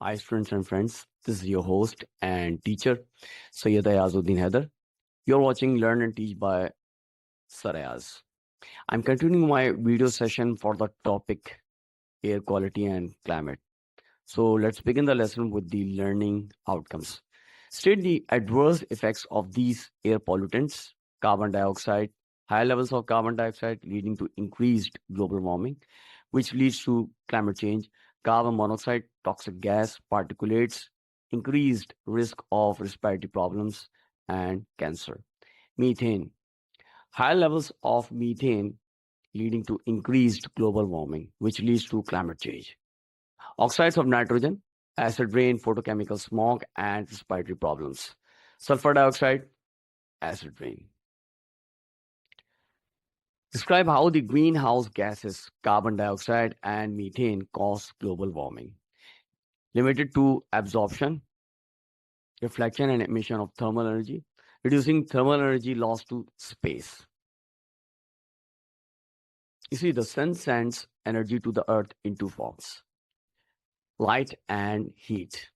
Hi, students and friends. This is your host and teacher, Sayyid Ayazuddin Haider. You're watching Learn and Teach by Sir Ayaz. I'm continuing my video session for the topic air quality and climate. So let's begin the lesson with the learning outcomes. State the adverse effects of these air pollutants: carbon dioxide, high levels of carbon dioxide leading to increased global warming, which leads to climate change; carbon monoxide, toxic gas, particulates, increased risk of respiratory problems and cancer; methane, high levels of methane leading to increased global warming, which leads to climate change; oxides of nitrogen, acid rain, photochemical smog, and respiratory problems; sulfur dioxide, acid rain. Describe how the greenhouse gases, carbon dioxide and methane, cause global warming. Limited to absorption, reflection, and emission of thermal energy, reducing thermal energy loss to space. You see, the sun sends energy to the earth in two forms: light and heat.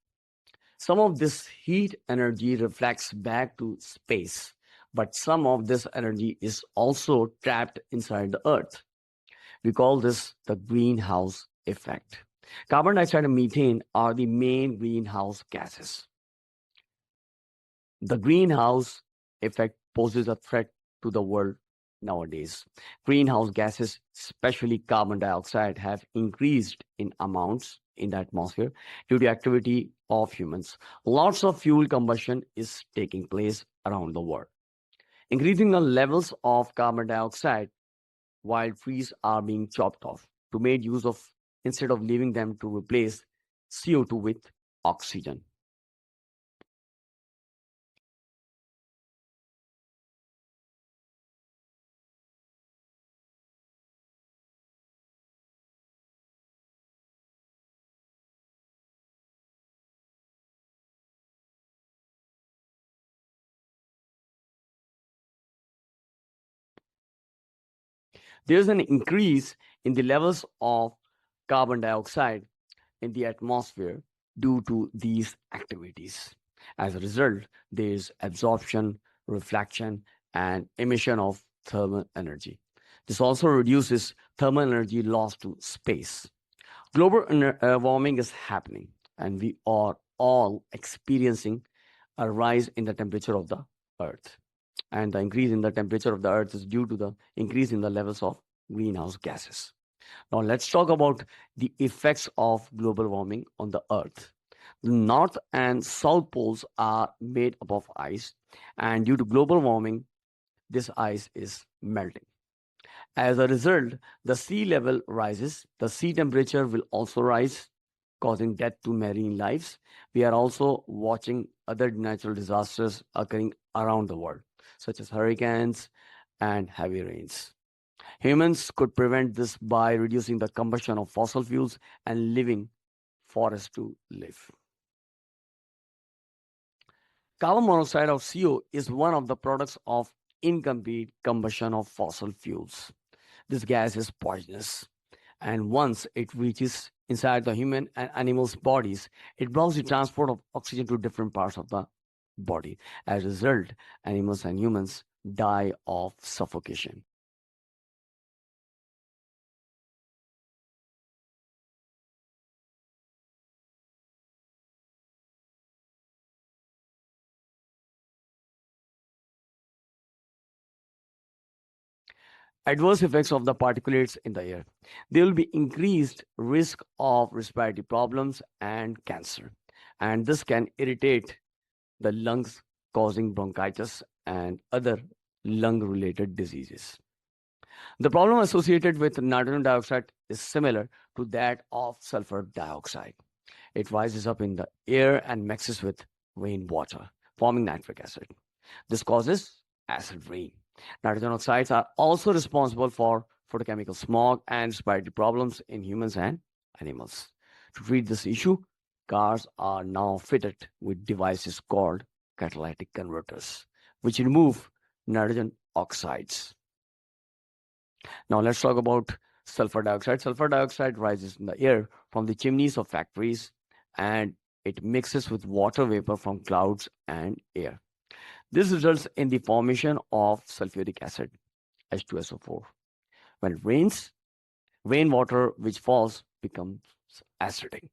Some of this heat energy reflects back to space, but some of this energy is also trapped inside the earth. We call this the greenhouse effect. Carbon dioxide and methane are the main greenhouse gases. The greenhouse effect poses a threat to the world nowadays. Greenhouse gases, especially carbon dioxide, have increased in amounts in the atmosphere due to activity of humans. Lots of fuel combustion is taking place around the world, increasing the levels of carbon dioxide while trees are being chopped off to make use of, instead of leaving them, to replace CO2 with oxygen. There's an increase in the levels of carbon dioxide in the atmosphere due to these activities. As a result, there is absorption, reflection, and emission of thermal energy. This also reduces thermal energy loss to space. Global warming is happening, and we are all experiencing a rise in the temperature of the earth. And the increase in the temperature of the earth is due to the increase in the levels of greenhouse gases. Now let's talk about the effects of global warming on the earth. The north and south poles are made up of ice, and due to global warming, this ice is melting. As a result, the sea level rises, the sea temperature will also rise, causing death to marine lives. We are also watching other natural disasters occurring around the world, such as hurricanes and heavy rains. Humans could prevent this by reducing the combustion of fossil fuels and leaving forests to live. Carbon monoxide of CO is one of the products of incomplete combustion of fossil fuels. This gas is poisonous, and once it reaches inside the human and animals' bodies, it blocks the transport of oxygen to different parts of the body. As a result, animals and humans die of suffocation. Adverse effects of the particulates in the air. There will be increased risk of respiratory problems and cancer, and this can irritate the lungs, causing bronchitis and other lung-related diseases. The problem associated with nitrogen dioxide is similar to that of sulfur dioxide. It rises up in the air and mixes with rainwater, forming nitric acid. This causes acid rain. Nitrogen oxides are also responsible for photochemical smog and respiratory problems in humans and animals. To treat this issue, cars are now fitted with devices called catalytic converters, which remove nitrogen oxides. Now let's talk about sulfur dioxide. Sulfur dioxide rises in the air from the chimneys of factories, and it mixes with water vapor from clouds and air. This results in the formation of sulfuric acid, H2SO4. When it rains, rainwater which falls becomes acidic.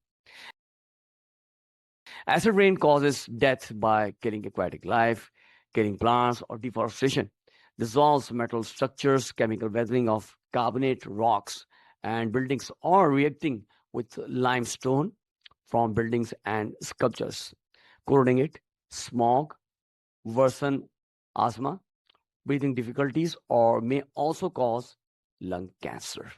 Acid rain causes death by killing aquatic life, killing plants, or deforestation. Dissolves metal structures, chemical weathering of carbonate rocks and buildings, or reacting with limestone from buildings and sculptures. Corroding it, smog, worsen asthma, breathing difficulties, or may also cause lung cancer.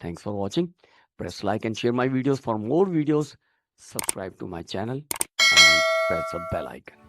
Thanks for watching. Press like and share my videos. For more videos, subscribe to my channel and press the bell icon.